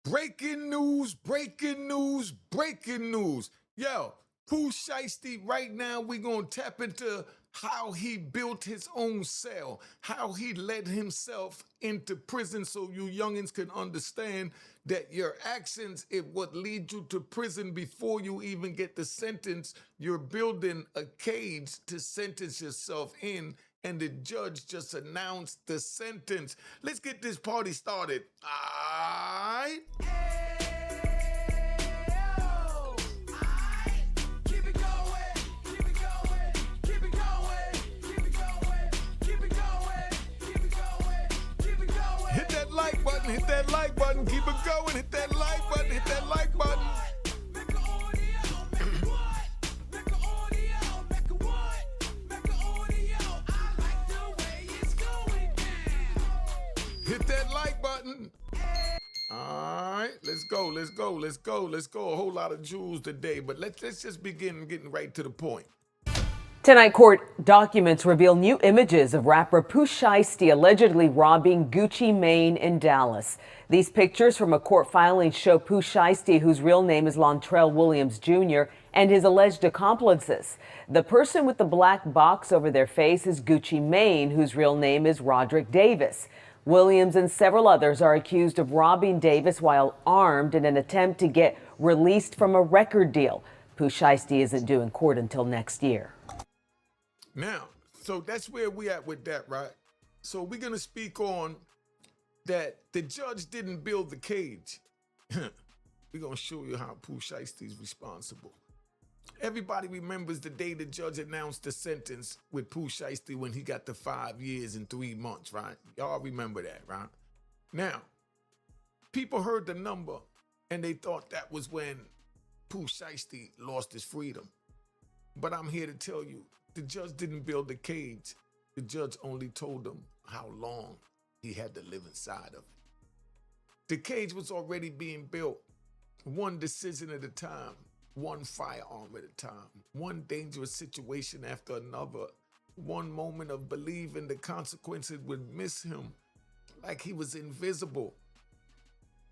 Breaking news, breaking news, breaking news. Yo, Pooh Shiesty, right now we gonna tap into how he built his own cell, how he led himself into prison so you youngins can understand that your actions is what lead you to prison before you even get the sentence. You're building a cage to sentence yourself in, and the judge just announced the sentence. Let's get this party started. All right. Hit that like button, hit that like button, keep it going, hit that like button, hit that like button. Hit that like button. All right, let's go, let's go, let's go, let's go. A whole lot of jewels today, but let's just begin getting right to the point. Tonight, court documents reveal new images of rapper Pooh Shiesty allegedly robbing Gucci Mane in Dallas. These pictures from a court filing show Pooh Shiesty, whose real name is Lontrell Williams Jr., and his alleged accomplices. The person with the black box over their face is Gucci Mane, whose real name is Roderick Davis. Williams and several others are accused of robbing Davis while armed in an attempt to get released from a record deal. Pooh Shiesty isn't due in court until next year. Now, so that's where we at with that, right? So we're gonna speak on that the judge didn't build the cage. We're gonna show you how Pooh Shiesty is responsible. Everybody remembers the day the judge announced the sentence with Pooh Shiesty when he got the 5 years and 3 months, right? Y'all remember that, right? Now, people heard the number and they thought that was when Pooh Shiesty lost his freedom. But I'm here to tell you, the judge didn't build the cage. The judge only told him how long he had to live inside of it. The cage was already being built, one decision at a time, one firearm at a time, one dangerous situation after another, one moment of believing the consequences would miss him like he was invisible.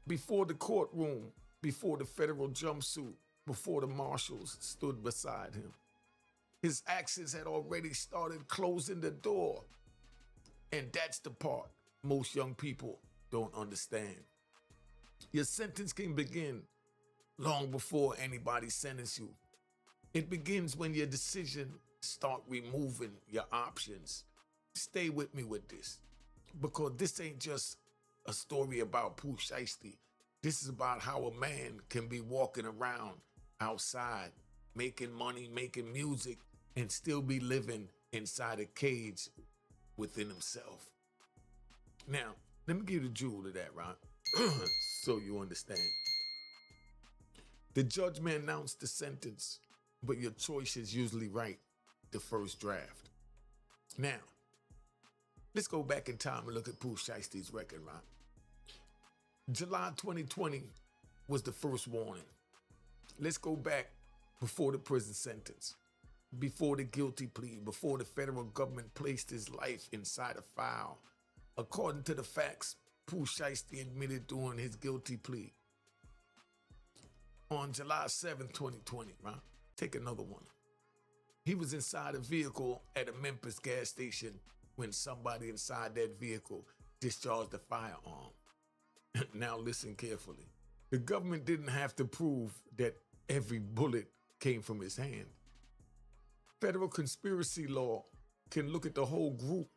Before the courtroom, before the federal jumpsuit, before the marshals stood beside him. His actions had already started closing the door. And that's the part most young people don't understand. Your sentence can begin long before anybody sentences you. It begins when your decision start removing your options. Stay with me with this, because this ain't just a story about Pooh Shiesty. This is about how a man can be walking around outside, making money, making music, and still be living inside a cage within himself. Now, let me give you the jewel to that, right? So you understand. The judge may announce the sentence, but your choice is usually right the first draft. Now, let's go back in time and look at Pooh Shiesty's record, right? July 2020 was the first warning. Let's go back before the prison sentence, before the guilty plea, before the federal government placed his life inside a file. According to the facts, Pooh Shiesty admitted during his guilty plea. On July 7, 2020, right? Take another one. He was inside a vehicle at a Memphis gas station when somebody inside that vehicle discharged a firearm. Now listen carefully. The government didn't have to prove that every bullet came from his hand. Federal conspiracy law can look at the whole group,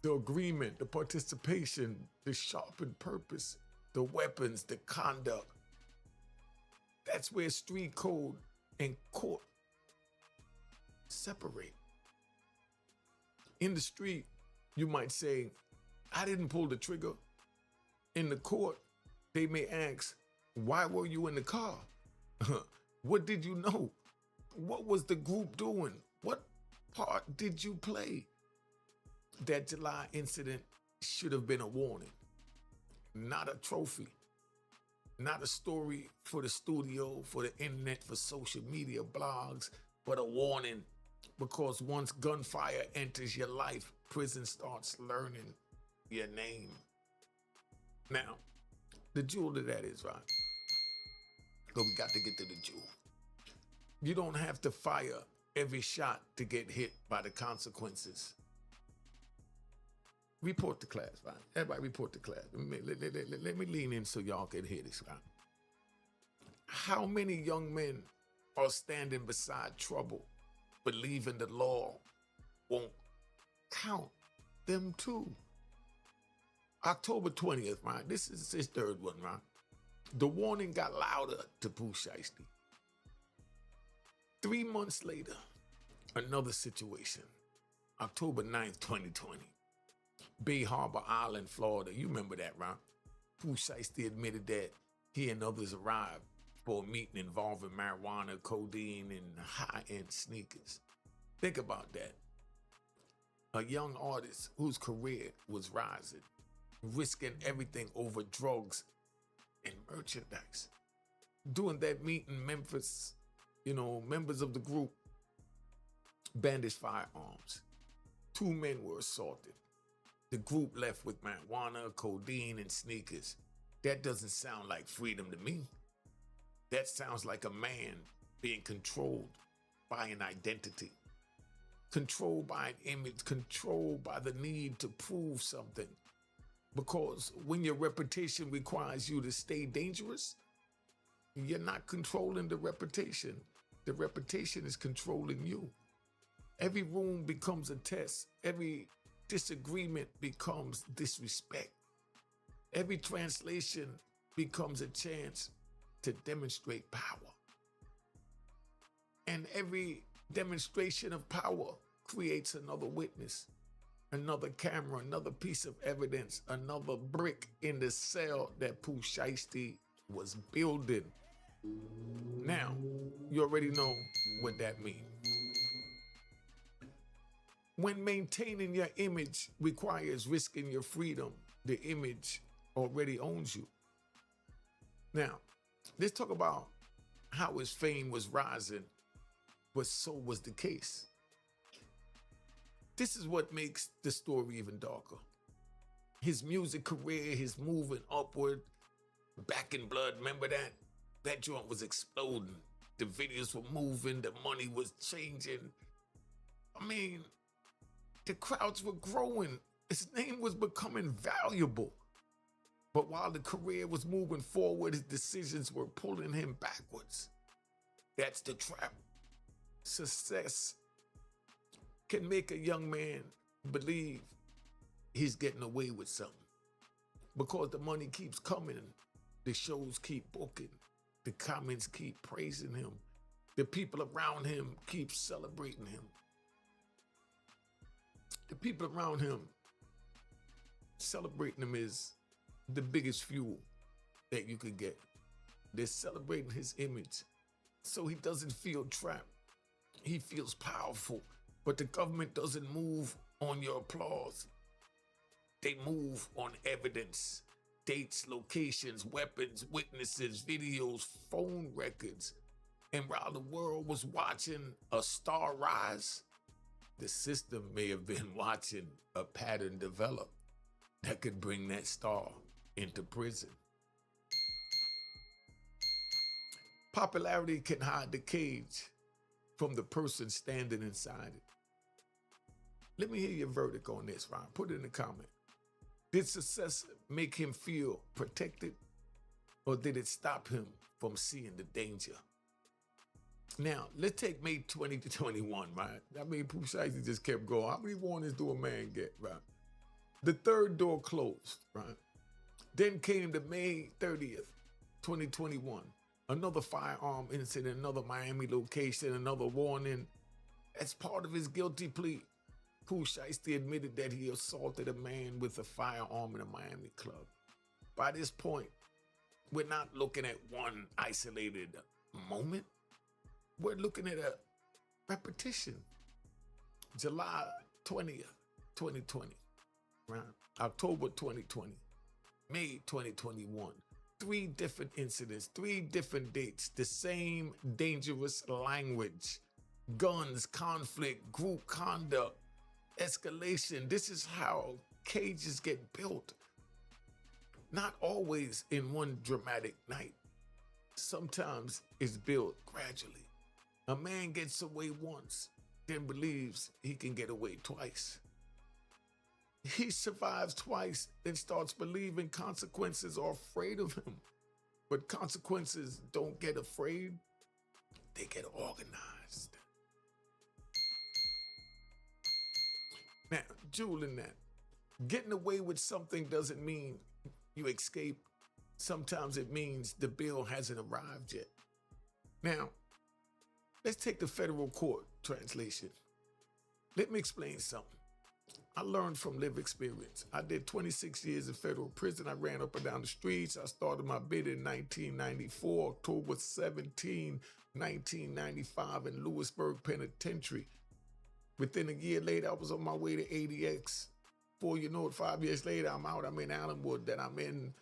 the agreement, the participation, the sharpened purpose, the weapons, the conduct. That's where street code and court separate. In the street, you might say, I didn't pull the trigger. In the court, they may ask, why were you in the car? What did you know? What was the group doing? What part did you play? That July incident should have been a warning, not a trophy, not a story for the studio, for the internet, for social media blogs, but a warning, because once gunfire enters your life, prison starts learning your name. Now, The jewel to that is, right? But we got to get to the jewel. You don't have to fire every shot to get hit by the consequences. Report to class, right? Everybody report to class. Let me lean in so y'all can hear this, right? How many young men are standing beside trouble, believing the law won't count them too? October 20th, right? This is his third one, right? The warning got louder to Pooh Shiesty. 3 months later, another situation. October 9th, 2020. Bay Harbor Island, Florida. You remember that, right? Pooh Shiesty admitted that he and others arrived for a meeting involving marijuana, codeine, and high-end sneakers. Think about that. A young artist whose career was rising, risking everything over drugs and merchandise. During that meeting, Memphis, members of the group brandished firearms. 2 men were assaulted. The group left with marijuana, codeine, and sneakers. That doesn't sound like freedom to me. That sounds like a man being controlled by an identity, controlled by an image, controlled by the need to prove something. Because when your reputation requires you to stay dangerous, you're not controlling the reputation. The reputation is controlling you. Every room becomes a test. Every disagreement becomes disrespect. Every translation becomes a chance to demonstrate power. And every demonstration of power creates another witness, another camera, another piece of evidence, another brick in the cell that Pooh Shiesty was building. Now, you already know what that means. When maintaining your image requires risking your freedom, the image already owns you. Now, let's talk about how his fame was rising, but so was the case. This is what makes the story even darker. His music career, his moving upward, Back in Blood, remember that? That joint was exploding. The videos were moving, the money was changing. I mean, the crowds were growing. His name was becoming valuable. But while the career was moving forward, his decisions were pulling him backwards. That's the trap. Success can make a young man believe he's getting away with something. Because the money keeps coming, the shows keep booking, the comments keep praising him, the people around him keep celebrating him. The people around him celebrating him is the biggest fuel that you could get. They're celebrating his image so he doesn't feel trapped. He feels powerful, but the government doesn't move on your applause. They move on evidence, dates, locations, weapons, witnesses, videos, phone records. And while the world was watching a star rise, the system may have been watching a pattern develop that could bring that star into prison. Popularity can hide the cage from the person standing inside it. Let me hear your verdict on this, Ron. Put it in the comment. Did success make him feel protected, or did it stop him from seeing the danger? Now, let's take May 2021, right? I mean, Pooh Shiesty just kept going. How many warnings do a man get, right? The third door closed, right? Then came the May 30th, 2021. Another firearm incident, another Miami location, another warning. As part of his guilty plea, Pooh Shiesty admitted that he assaulted a man with a firearm in a Miami club. By this point, we're not looking at one isolated moment. We're looking at a repetition. July 20th, 2020, right? October 2020, May 2021. 3 different incidents, 3 different dates, the same dangerous language, guns, conflict, group conduct, escalation. This is how cages get built. not always in one dramatic night. Sometimes it's built gradually. A man gets away once, then believes he can get away twice. He survives twice, then starts believing consequences are afraid of him. But consequences don't get afraid, they get organized. Now, jewel in that, getting away with something doesn't mean you escape. Sometimes it means the bill hasn't arrived yet. Now, let's take the federal court translation. Let me explain something. I learned from lived experience. I did 26 years in federal prison. I ran up and down the streets. I started my bid in 1994, October 17, 1995 in Lewisburg Penitentiary. Within a year later, I was on my way to ADX. Before you know it, 5 years later, I'm out. I'm in Allenwood. Then I'm in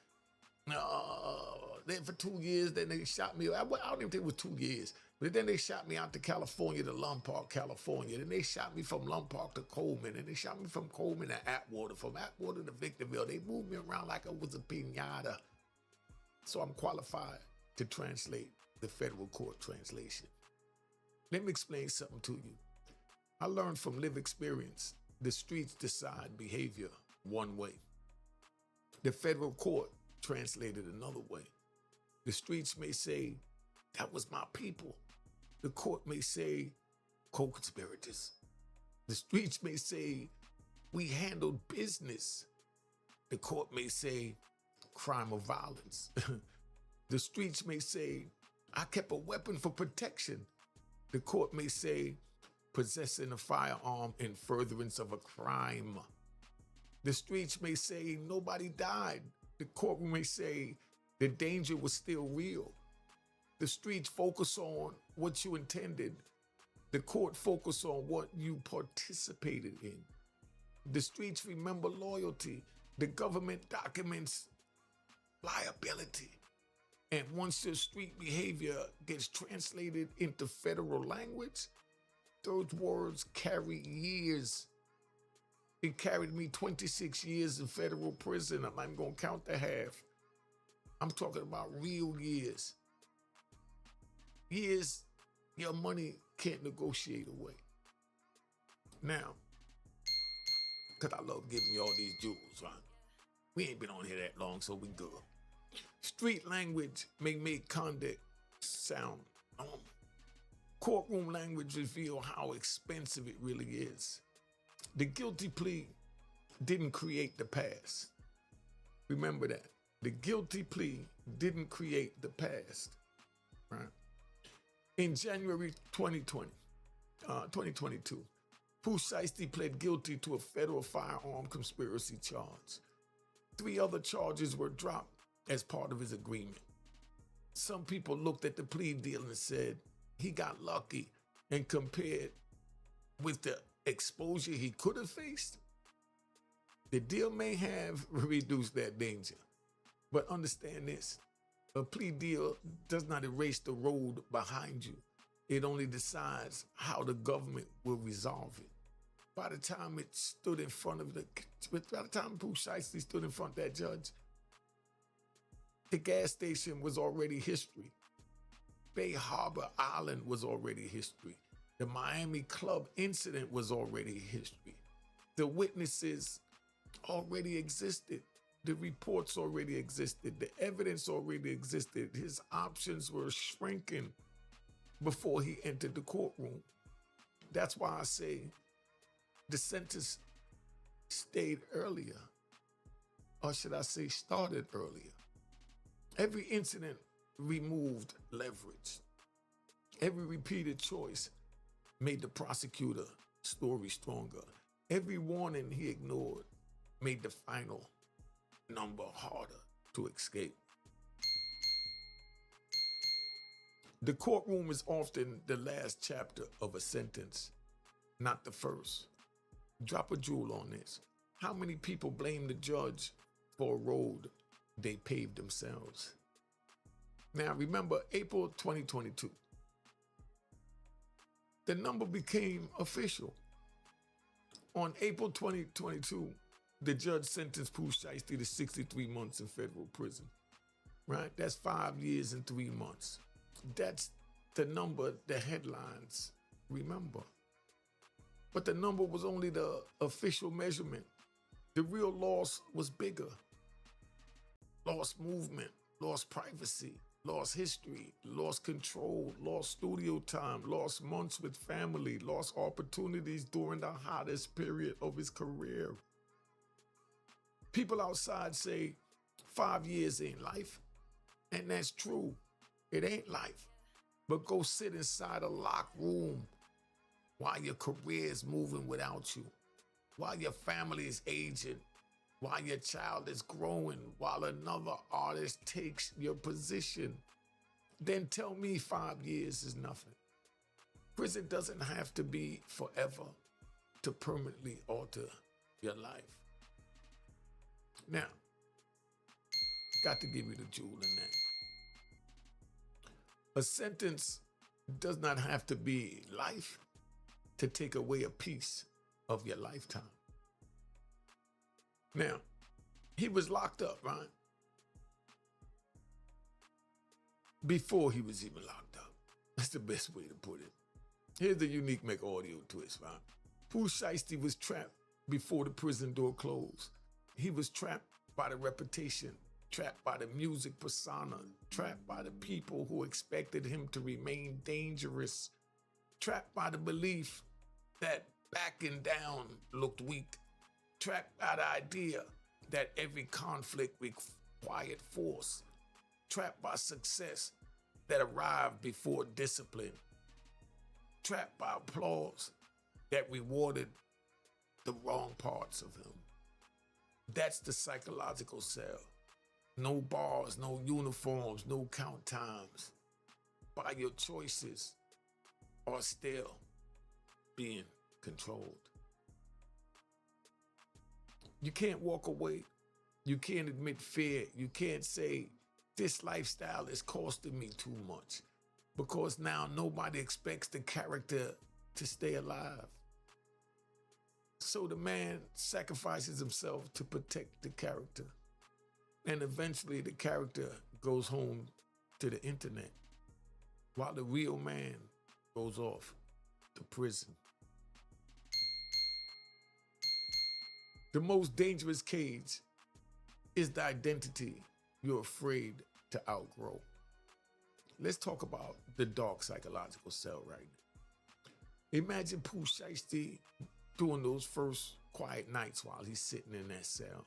there for 2 years. Then they shot me. I don't even think it was 2 years. But then they shot me out to California, to Lum Park, California. Then they shot me from Lum Park to Coleman. And they shot me from Coleman to Atwater, from Atwater to Victorville. They moved me around like I was a piñata. So I'm qualified to translate the federal court translation. Let me explain something to you. I learned from lived experience. The streets decide behavior one way. The federal court translated another way. The streets may say, that was my people. The court may say, co-conspirators. The streets may say, we handled business. The court may say, crime or violence. The streets may say, I kept a weapon for protection. The court may say, possessing a firearm in furtherance of a crime. The streets may say, nobody died. The court may say, the danger was still real. The streets focus on what you intended. The court focus on what you participated in. The streets remember loyalty. The government documents liability. And once your street behavior gets translated into federal language, those words carry years. It carried me 26 years in federal prison. I'm not even gonna count the half. I'm talking about real years. Years your money can't negotiate away. Now, because I love giving you all these jewels, right? We ain't been on here that long, so we good. Street language may make conduct sound normal. Courtroom language reveal how expensive it really is. The guilty plea didn't create the past. Remember that. The guilty plea didn't create the past, right? In January 2022, Pooh Shiesty pled guilty to a federal firearm conspiracy charge. 3 other charges were dropped as part of his agreement. Some people looked at the plea deal and said he got lucky, and compared with the exposure he could have faced, the deal may have reduced that danger. But understand this, a plea deal does not erase the road behind you. It only decides how the government will resolve it. By the time it stood in front of by the time Pooh Shiesty stood in front of that judge, the gas station was already history. Bay Harbor Island was already history. The Miami Club incident was already history. The witnesses already existed. The reports already existed. The evidence already existed. His options were shrinking before he entered the courtroom. That's why I say the sentence stayed earlier, or should I say started earlier. Every incident removed leverage. Every repeated choice made the prosecutor story stronger. Every warning he ignored made the final number harder to escape. The courtroom is often the last chapter of a sentence, not the first. Drop a jewel on this. How many people blame the judge for a road they paved themselves? Now remember, April 2022. The number became official. On April 2022, the judge sentenced Pooh Shiesty to 63 months in federal prison, right? That's 5 years and 3 months. That's the number the headlines remember. But the number was only the official measurement. The real loss was bigger. Lost movement, lost privacy, lost history, lost control, lost studio time, lost months with family, lost opportunities during the hottest period of his career. People outside say 5 years ain't life, and that's true. It ain't life. But go sit inside a locked room while your career is moving without you, while your family is aging, while your child is growing, while another artist takes your position. Then tell me 5 years is nothing. Prison doesn't have to be forever to permanently alter your life. Now, got to give you the jewel in that. A sentence does not have to be life to take away a piece of your lifetime. Now, he was locked up, right? Before he was even locked up. That's the best way to put it. Here's the unique Mecca audio twist, right? Pooh Shiesty was trapped before the prison door closed. He was trapped by the reputation, trapped by the music persona, trapped by the people who expected him to remain dangerous, trapped by the belief that backing down looked weak, trapped by the idea that every conflict required force, trapped by success that arrived before discipline, trapped by applause that rewarded the wrong parts of him. That's the psychological cell. No bars, no uniforms, no count times. By your choices are still being controlled. You can't walk away. You can't admit fear. You can't say, this lifestyle is costing me too much, because now nobody expects the character to stay alive. So the man sacrifices himself to protect the character. And eventually the character goes home to the internet, while the real man goes off to prison. The most dangerous cage is the identity you're afraid to outgrow. Let's talk about the dark psychological cell right now. Imagine Pooh Shiesty doing those first quiet nights while he's sitting in that cell.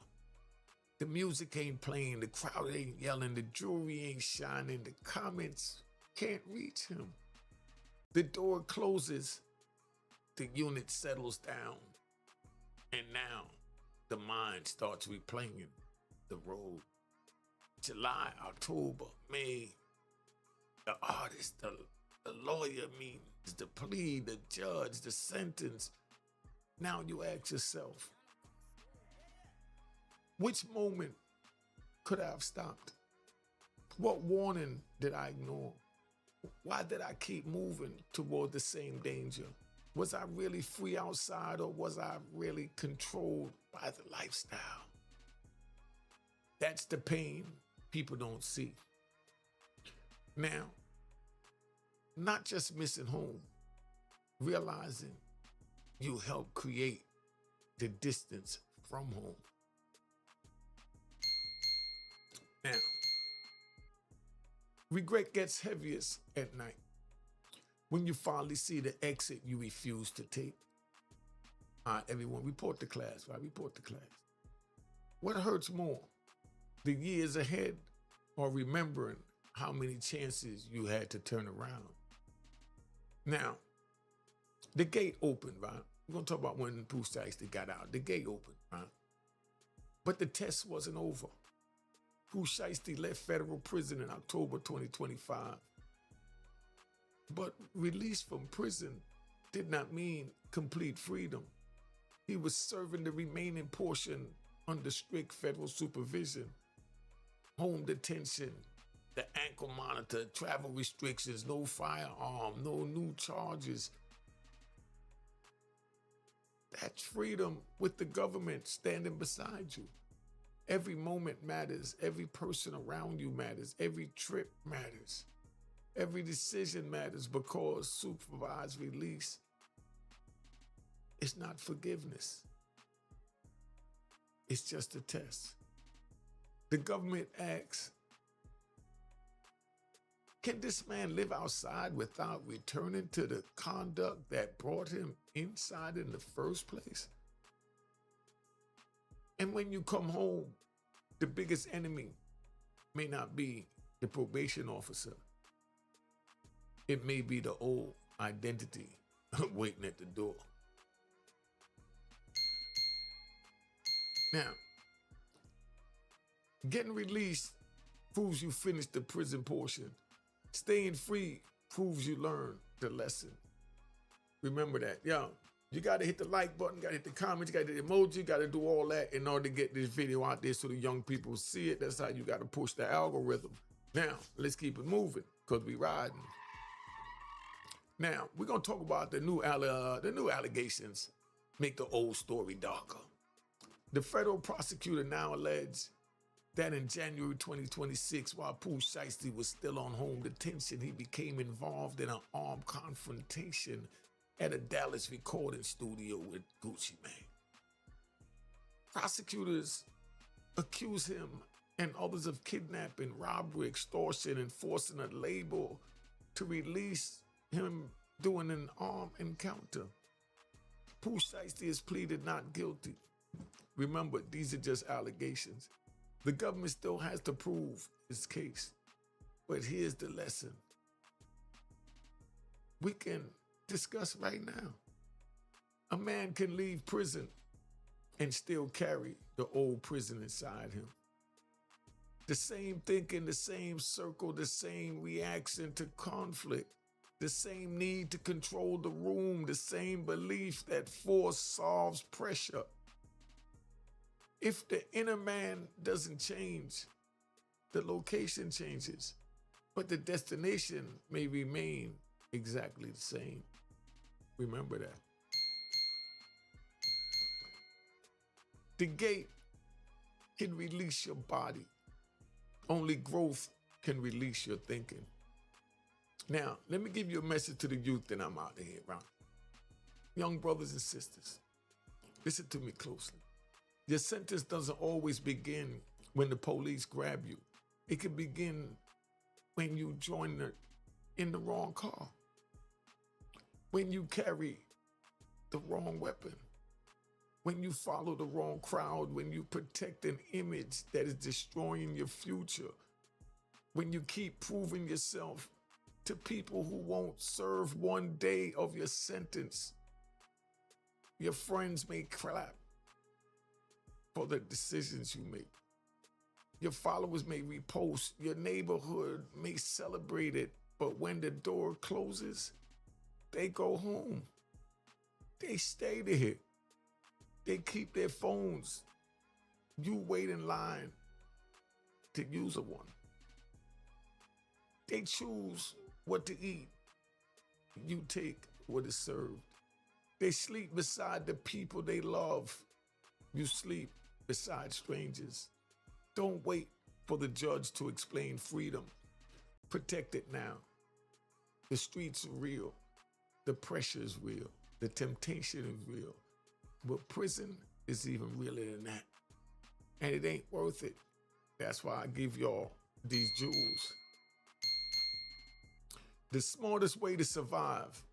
The music ain't playing, the crowd ain't yelling, the jewelry ain't shining, the comments can't reach him. The door closes, the unit settles down, and now the mind starts replaying the road. July, October, May, the artist, the lawyer meetings, the plea, the judge, the sentence. Now you ask yourself, which moment could I have stopped? What warning did I ignore? Why did I keep moving toward the same danger? Was I really free outside, or was I really controlled by the lifestyle? That's the pain people don't see. Now, not just missing home, realizing you help create the distance from home. Now, regret gets heaviest at night. When you finally see the exit you refuse to take. All right, everyone, report to class, right? Report to class. What hurts more? The years ahead, or remembering how many chances you had to turn around? Now, the gate opened, right? We're gonna talk about when Pooh Shiesty got out. The gate opened, right? But the test wasn't over. Pooh Shiesty left federal prison in October 2025. But release from prison did not mean complete freedom. He was serving the remaining portion under strict federal supervision. Home detention, the ankle monitor, travel restrictions, no firearm, no new charges. That's freedom with the government standing beside you. Every moment matters. Every person around you matters. Every trip matters. Every decision matters, because supervised release is not forgiveness. It's just a test. The government asks, can this man live outside without returning to the conduct that brought him inside in the first place? And when you come home, the biggest enemy may not be the probation officer. It may be the old identity waiting at the door. Now, getting released proves you finished the prison portion. Staying free proves you learned the lesson. Remember that. Yo, you got to hit the like button, got to hit the comments, you got to hit the emoji, got to do all that in order to get this video out there so the young people see it. That's how you got to push the algorithm. Now, let's keep it moving, because we riding. Now, we're going to talk about the new allegations make the old story darker. The federal prosecutor now alleges that in January 2026, while Pooh Shiesty was still on home detention, he became involved in an armed confrontation at a Dallas recording studio with Gucci Mane. Prosecutors accuse him and others of kidnapping, robbery, extortion, and forcing a label to release him during an armed encounter. Pooh Shiesty has pleaded not guilty. Remember, these are just allegations. The government still has to prove its case. But here's the lesson. We can discuss right now. A man can leave prison and still carry the old prison inside him. The same thinking, the same circle, the same reaction to conflict, the same need to control the room, the same belief that force solves pressure. If the inner man doesn't change, the location changes, but the destination may remain exactly the same. Remember that. The gate can release your body. Only growth can release your thinking. Now, let me give you a message to the youth, and I'm out of here, right? Young brothers and sisters, listen to me closely. Your sentence doesn't always begin when the police grab you. It can begin when you join in the wrong car, when you carry the wrong weapon, when you follow the wrong crowd, when you protect an image that is destroying your future, when you keep proving yourself to people who won't serve one day of your sentence. Your friends may clap for the decisions you make. Your followers may repost, your neighborhood may celebrate it, but when the door closes, they go home. They stay there. They keep their phones. You wait in line to use a one. They choose what to eat. You take what is served. They sleep beside the people they love. You sleep beside strangers. Don't wait for the judge to explain freedom. Protect it now. The streets are real. The pressure is real. The temptation is real. But prison is even realer than that. And it ain't worth it. That's why I give y'all these jewels. The smartest way to survive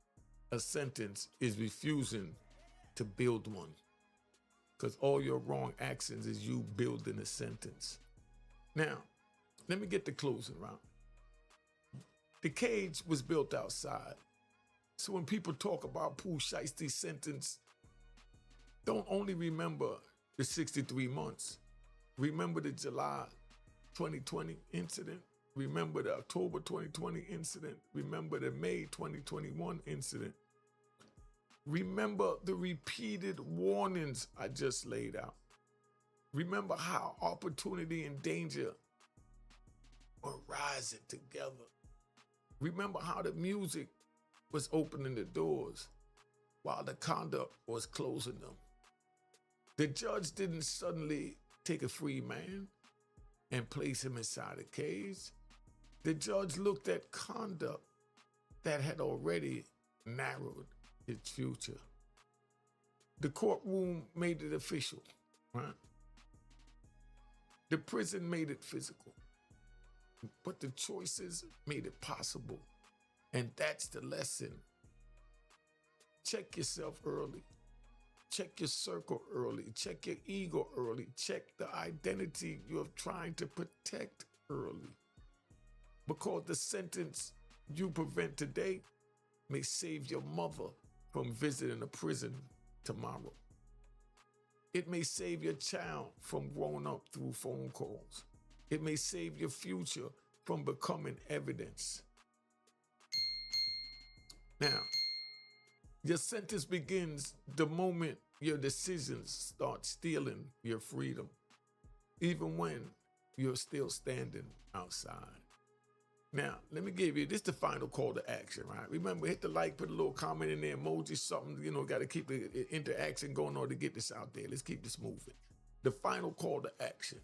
a sentence is refusing to build one. Because all your wrong actions is you building a sentence. Now, let me get the closing round. The cage was built outside. So when people talk about Pooh Shiesty's sentence, don't only remember the 63 months. Remember the July 2020 incident. Remember the October 2020 incident. Remember the May 2021 incident. Remember the repeated warnings I just laid out. Remember how opportunity and danger were rising together. Remember how the music was opening the doors. while the conduct was closing them. The judge didn't suddenly take a free man and place him inside a cage. The judge looked at conduct that had already narrowed its future. The courtroom made it official, right? The prison made it physical, but the choices made it possible. And that's the lesson. Check yourself early. Check your circle early. Check your ego early. Check the identity you're trying to protect early. Because the sentence you prevent today may save your mother from visiting a prison tomorrow. It may save your child from growing up through phone calls. It may save your future from becoming evidence. Now, your sentence begins the moment your decisions start stealing your freedom, even when you're still standing outside. Now, let me give you, this is the final call to action, right? Remember, hit the like, put a little comment in there, emoji, something, got to keep the interaction going on to get this out there. Let's keep this moving. The final call to action.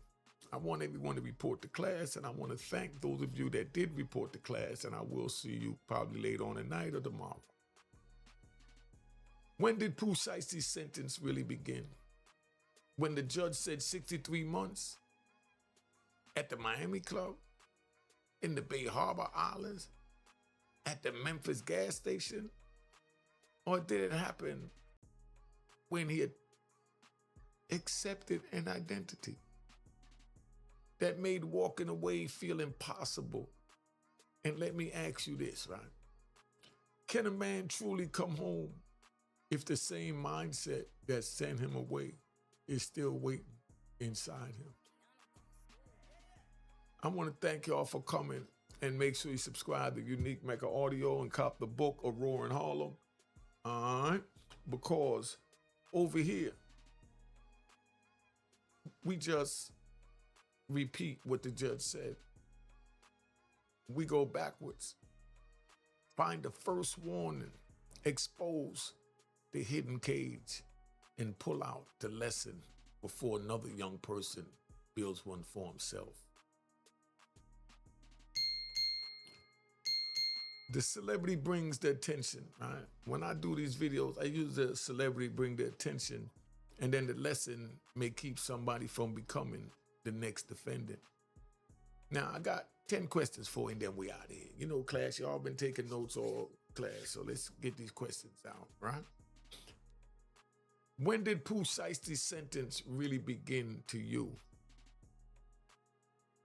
I want everyone to report to class, and I want to thank those of you that did report to class, and I will see you probably later on tonight or tomorrow. When did Pooh Shiesty's sentence really begin? When the judge said 63 months? At the Miami Club? In the Bay Harbor Islands? At the Memphis gas station? Or did it happen when he had accepted an identity that made walking away feel impossible? And let me ask you this, right? Can a man truly come home if the same mindset that sent him away is still waiting inside him? I want to thank y'all for coming, and make sure you subscribe to Unique Mecca Audio and cop the book of Roaring Harlem. All right? Because over here, we just repeat what the judge said. We go backwards. Find the first warning, expose the hidden cage, and pull out the lesson before another young person builds one for himself. The celebrity brings the attention, right? When I do these videos, I use the celebrity bring the attention, and then the lesson may keep somebody from becoming the next defendant. Now, I got 10 questions for you, and then we out of here. Class, y'all been taking notes all class, so let's get these questions out, right? When did Pooh Shiesty's sentence really begin to you?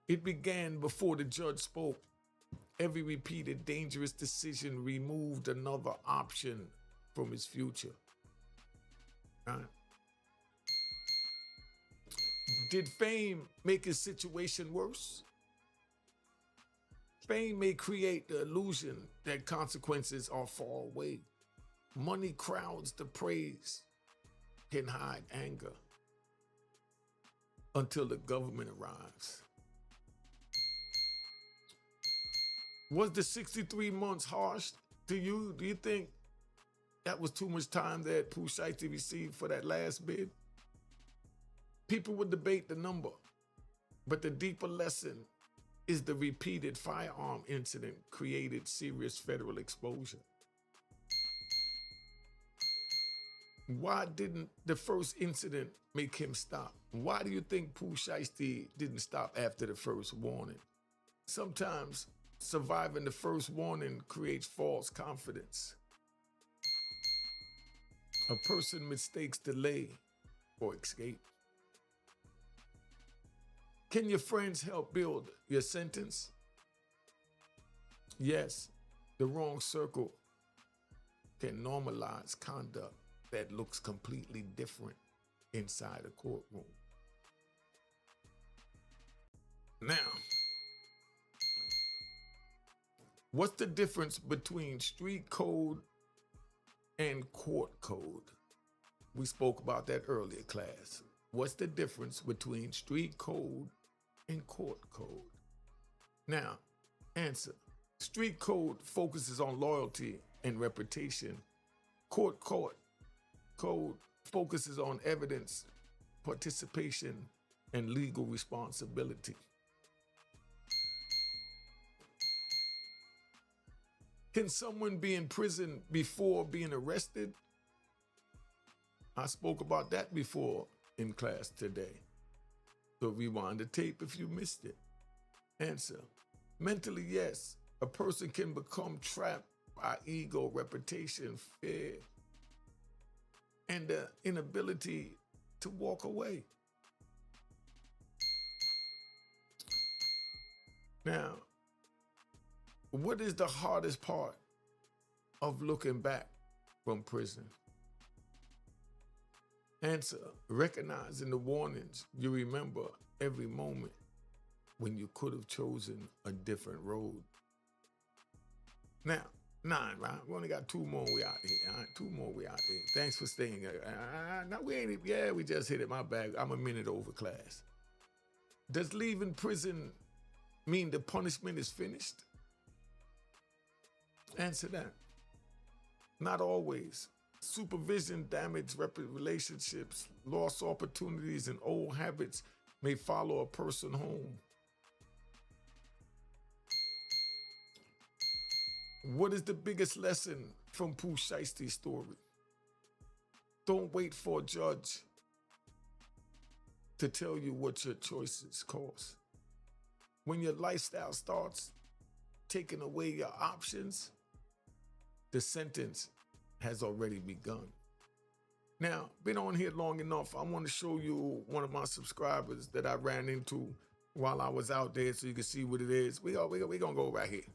It began before the judge spoke. Every repeated dangerous decision removed another option from his future. Right? Did fame make his situation worse? Fame may create the illusion that consequences are far away. Money crowds the praise, can hide anger until the government arrives. Was the 63 months harsh to you? Do you think that was too much time that Pooh Shiesty received for that last bid? People would debate the number, but the deeper lesson is the repeated firearm incident created serious federal exposure. Why didn't the first incident make him stop? Why do you think Pooh Shiesty didn't stop after the first warning? Sometimes surviving the first warning creates false confidence. A person mistakes delay for escape. Can your friends help build your sentence? Yes, the wrong circle can normalize conduct that looks completely different inside a courtroom. Now, what's the difference between street code and court code? We spoke about that earlier, class. What's the difference between street code and court code? Now, answer. Street code focuses on loyalty and reputation. Court code focuses on evidence, participation, and legal responsibility. Can someone be in prison before being arrested? I spoke about that before in class today. So rewind the tape if you missed it. Answer: mentally, yes. A person can become trapped by ego, reputation, fear, and the inability to walk away. Now, what is the hardest part of looking back from prison? Answer: recognizing the warnings. You remember every moment when you could have chosen a different road. Now, 9, right? We only got 2 more we out here. All right, 2 more we out here. Thanks for staying. No, we ain't, yeah, we just hit it. My bad. I'm a minute over class. Does leaving prison mean the punishment is finished? Answer that. Not always. Supervision, damaged relationships, lost opportunities, and old habits may follow a person home. What is the biggest lesson from Pooh Shiesty's story? Don't wait for a judge to tell you what your choices cost. When your lifestyle starts taking away your options, the sentence has already begun. Now, been on here long enough. I want to show you one of my subscribers that I ran into while I was out there so you can see what it is. We gonna go right here.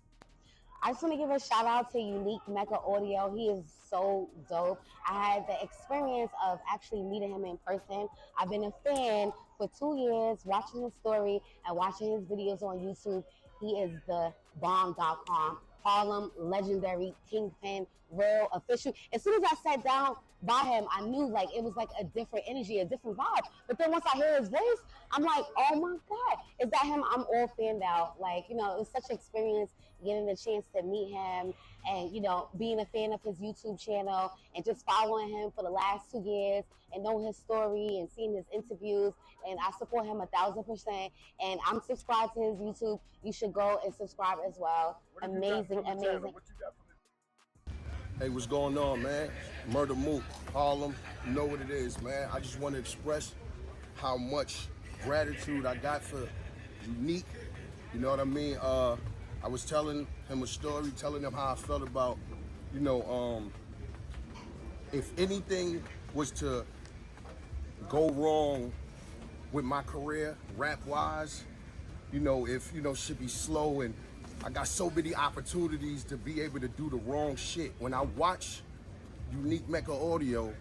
I just want to give a shout out to Unique Mecca Audio. He is so dope. I had the experience of actually meeting him in person. I've been a fan for 2 years, watching his story and watching his videos on YouTube. He is the bomb.com. Harlem, legendary, kingpin, real, official. As soon as I sat down by him, I knew like it was like a different energy, a different vibe. But then once I hear his voice, I'm like, oh my God, is that him? I'm all fanned out. Like, you know, it was such an experience getting the chance to meet him and, you know, being a fan of his YouTube channel and just following him for the last 2 years and know his story and seeing his interviews. And I support him 1,000%. And I'm subscribed to his YouTube. You should go and subscribe as well. Amazing, amazing. Hey, what's going on, man? Murder Mook, Harlem, you know what it is, man. I just want to express how much gratitude I got for Unique, you know what I mean? I was telling him a story, telling him how I felt about, you know, if anything was to go wrong with my career, rap-wise, you know, if, you know, should be slow and I got so many opportunities to be able to do the wrong shit. When I watch Unique Mecca Audio,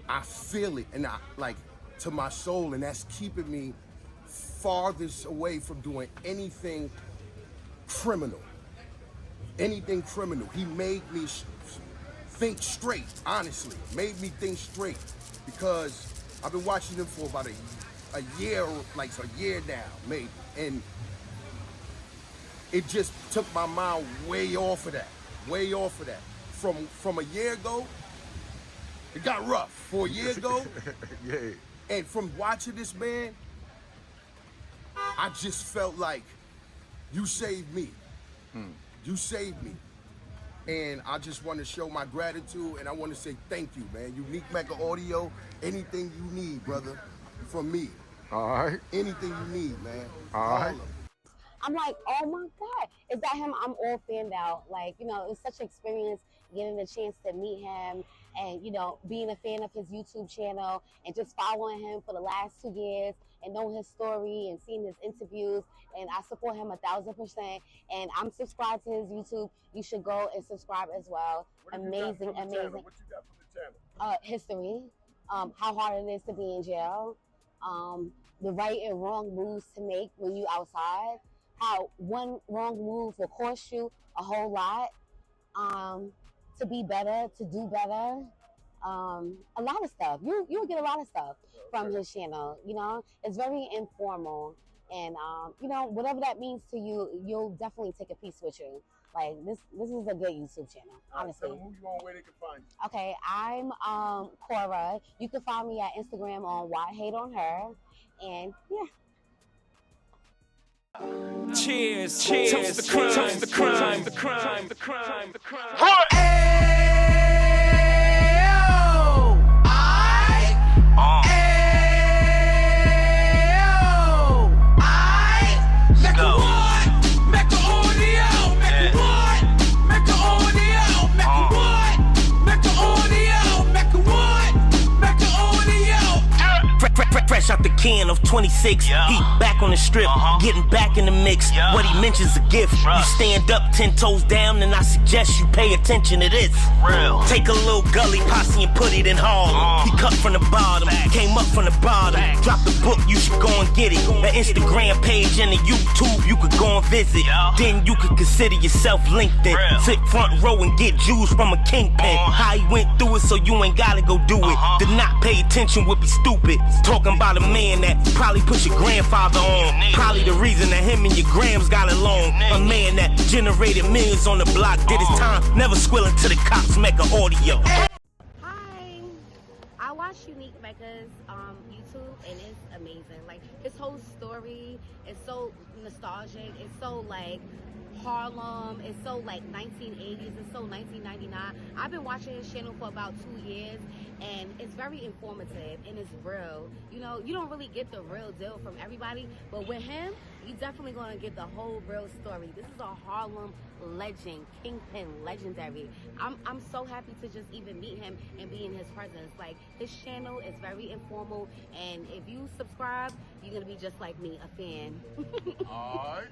I feel it and I like to my soul, and that's keeping me farthest away from doing anything criminal. Anything criminal. He made me think straight, honestly. Made me think straight because I've been watching him for about a year, like a year now, maybe. And it just took my mind way off of that, way off of that. From a year ago, it got rough. For a year ago, Yeah. and from watching this man, I just felt like you saved me. You saved me. And I just want to show my gratitude and I want to say thank you, man. Unique Mecca Audio, anything you need, brother, from me. All right. Anything you need, man. All right. Harlem. I'm like, oh my God, is that him? I'm all fanned out. Like, you know, it was such an experience getting the chance to meet him and, you know, being a fan of his YouTube channel and just following him for the last 2 years and know his story and seeing his interviews. And I support him 1,000%. And I'm subscribed to his YouTube. You should go and subscribe as well. Amazing, amazing. What you got from the channel? History, how hard it is to be in jail, the right and wrong moves to make when you outside, how one wrong move will cost you a whole lot, to be better, to do better, a lot of stuff. You'll get a lot of stuff from his channel, you know? It's very informal. And you know, whatever that means to you, you'll definitely take a piece with you. Like this is a good YouTube channel, honestly. Tell them who you on, where they can find you. Okay, I'm Cora. You can find me at Instagram on Why Hate on Her, and yeah. Cheers, cheers, toast the crime, toast the crime, the crime, the crime, the crime. What? Fresh out the can of 26, he back on the strip, getting back in the mix. What he mentions a gift. You stand up 10 toes down, and I suggest you pay attention to this. Real. Take a little gully posse and put it in Harlem. He cut from the bottom, came up from the bottom. Drop the book, you should go and get it. The Instagram page and the YouTube, you could go and visit. Then you could consider yourself LinkedIn. Sit front row and get Jews from a kingpin. How he went through it, so you ain't gotta go do it. To not pay attention would be stupid. Talking about a man that probably put your grandfather on. Probably the reason that him and your grams got along. A man that generated millions on the block, did his time, never squilling to the cops. Mecca audio. Hi, I watch Unique Mecca's YouTube, and it's amazing. Like his whole story is so nostalgic. It's so like Harlem. It's so like 1980s. It's so 1999. I've been watching his channel for about 2 years, and it's very informative and it's real. You know, you don't really get the real deal from everybody, but with him, you definitely gonna get the whole real story. This is a Harlem legend, kingpin, legendary. I'm so happy to just even meet him and be in his presence. Like his channel is very informal, and if you subscribe, you're gonna be just like me, a fan. All right.